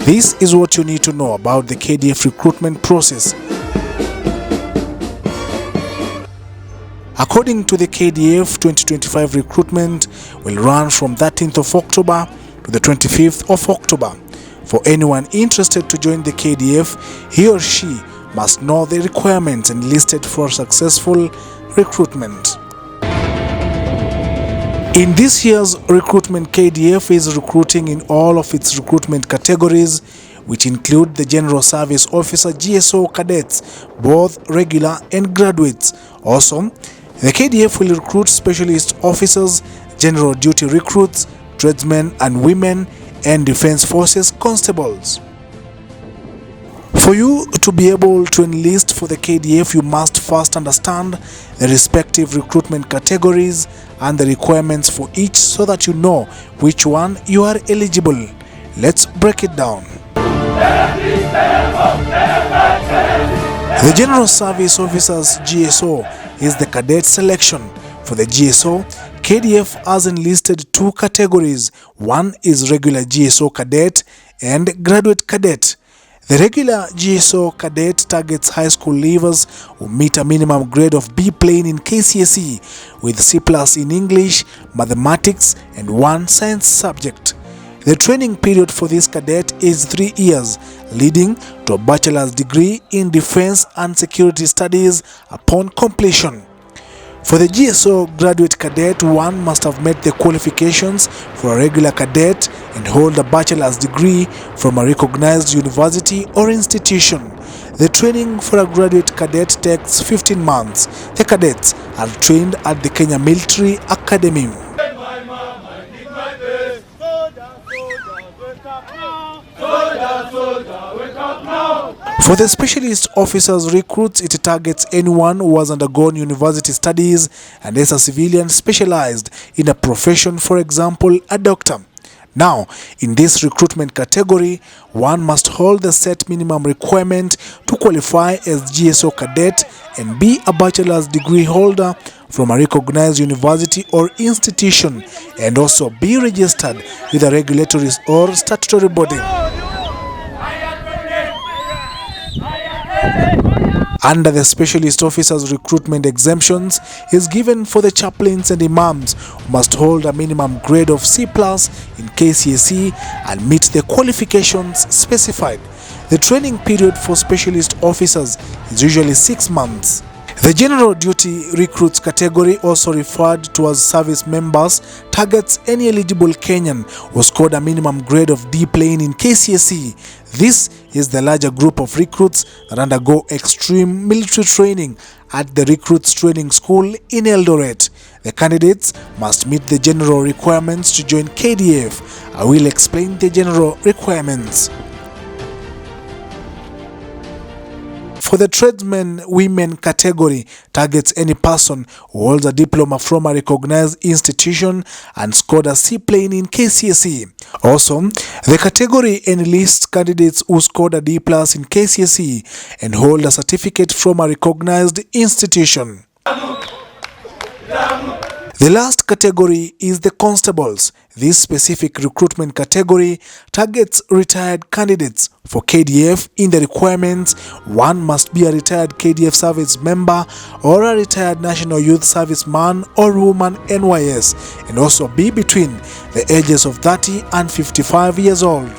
This is what you need to know about the KDF recruitment process. According to the KDF, 2025 recruitment will run from 13th of October to the 25th of October. For anyone interested to join the KDF, he or she must know the requirements enlisted for successful recruitment. In this year's recruitment, KDF is recruiting in all of its recruitment categories, which include the General Service Officer GSO cadets, both regular and graduates. Also, the KDF will recruit specialist officers, general duty recruits, tradesmen and women, and Defense Forces constables. For you to be able to enlist for the KDF, you must first understand the respective recruitment categories and the requirements for each so that you know which one you are eligible. Let's break it down. The General Service Officers GSO is the cadet selection. For the GSO, KDF has enlisted two categories. One is regular GSO cadet and graduate cadet. The regular GSO cadet targets high school leavers who meet a minimum grade of B plain in KCSE with C+ in English, mathematics, and one science subject. The training period for this cadet is 3 years, leading to a bachelor's degree in defense and security studies upon completion. For the GSO graduate cadet, one must have met the qualifications for a regular cadet and hold a bachelor's degree from a recognized university or institution. The training for a graduate cadet takes 15 months. The cadets are trained at the Kenya Military Academy. For the specialist officers recruits, it targets anyone who has undergone university studies and is a civilian specialized in a profession, for example, a doctor. Now, in this recruitment category, one must hold the set minimum requirement to qualify as GSO cadet and be a bachelor's degree holder from a recognized university or institution, and also be registered with a regulatory or statutory body. Under the specialist officers recruitment, exemptions is given for the chaplains and imams who must hold a minimum grade of C+ in KCSE and meet the qualifications specified. The training period for specialist officers is usually 6 months. The general duty recruits category, also referred to as service members, targets any eligible Kenyan who scored a minimum grade of D plain in KCSE. This is the larger group of recruits that undergo extreme military training at the Recruits Training School in Eldoret. The candidates must meet the general requirements to join KDF. I will explain the general requirements. For the tradesmen women category, targets any person who holds a diploma from a recognized institution and scored a C plain in KCSE. Also, the category enlists candidates who scored a D+ in KCSE and hold a certificate from a recognized institution. The last category is the constables. This specific recruitment category targets retired candidates. For KDF, in the requirements, one must be a retired KDF service member or a retired National Youth Serviceman or woman NYS, and also be between the ages of 30 and 55 years old.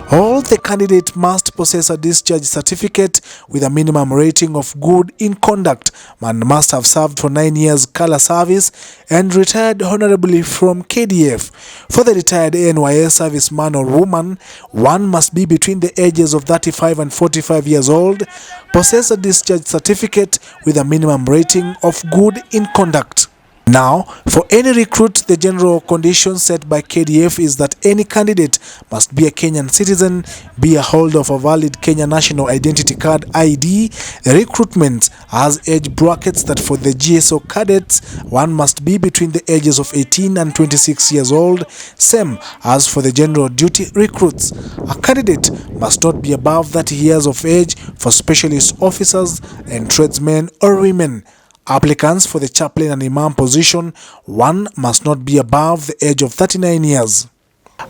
All the candidate must possess a discharge certificate with a minimum rating of good in conduct and must have served for 9 years color service and retired honorably from KDF. For the retired NYS serviceman or woman, one must be between the ages of 35 and 45 years old, possess a discharge certificate with a minimum rating of good in conduct. Now, for any recruit, the general condition set by KDF is that any candidate must be a Kenyan citizen, be a holder of a valid Kenya National Identity Card ID. The recruitment has age brackets that for the GSO cadets, one must be between the ages of 18 and 26 years old, same as for the general duty recruits. A candidate must not be above 30 years of age for specialist officers and tradesmen or women. Applicants for the chaplain and imam position, one must not be above the age of 39 years.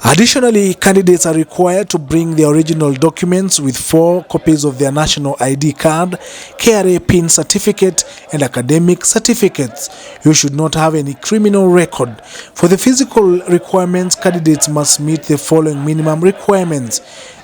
Additionally, candidates are required to bring their original documents with 4 copies of their national ID card, KRA PIN certificate, and academic certificates. You should not have any criminal record. For the physical requirements, candidates must meet the following minimum requirements.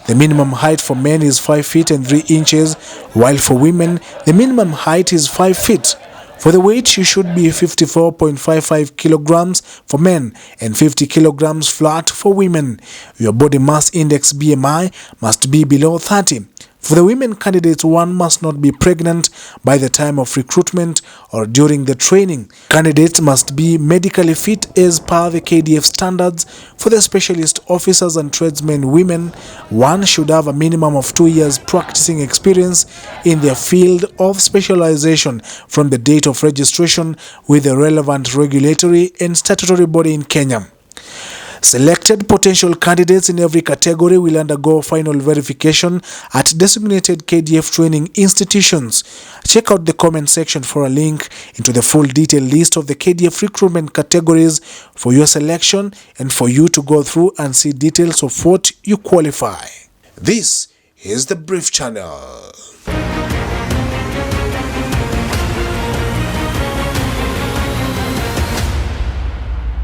The minimum height for men is 5 feet and 3 inches, while for women, the minimum height is 5 feet. For the weight, you should be 54.55 kilograms for men and 50 kilograms flat for women. Your body mass index BMI must be below 30. For the women candidates, one must not be pregnant by the time of recruitment or during the training. Candidates must be medically fit as per the KDF standards. For the specialist officers and tradesmen women, one should have a minimum of 2 years practicing experience in their field of specialization from the date of registration with the relevant regulatory and statutory body in Kenya. Selected potential candidates in every category will undergo final verification at designated KDF training institutions. Check out the comment section for a link into the full detailed list of the KDF recruitment categories for your selection and for you to go through and see details of what you qualify. This is the Brief Channel.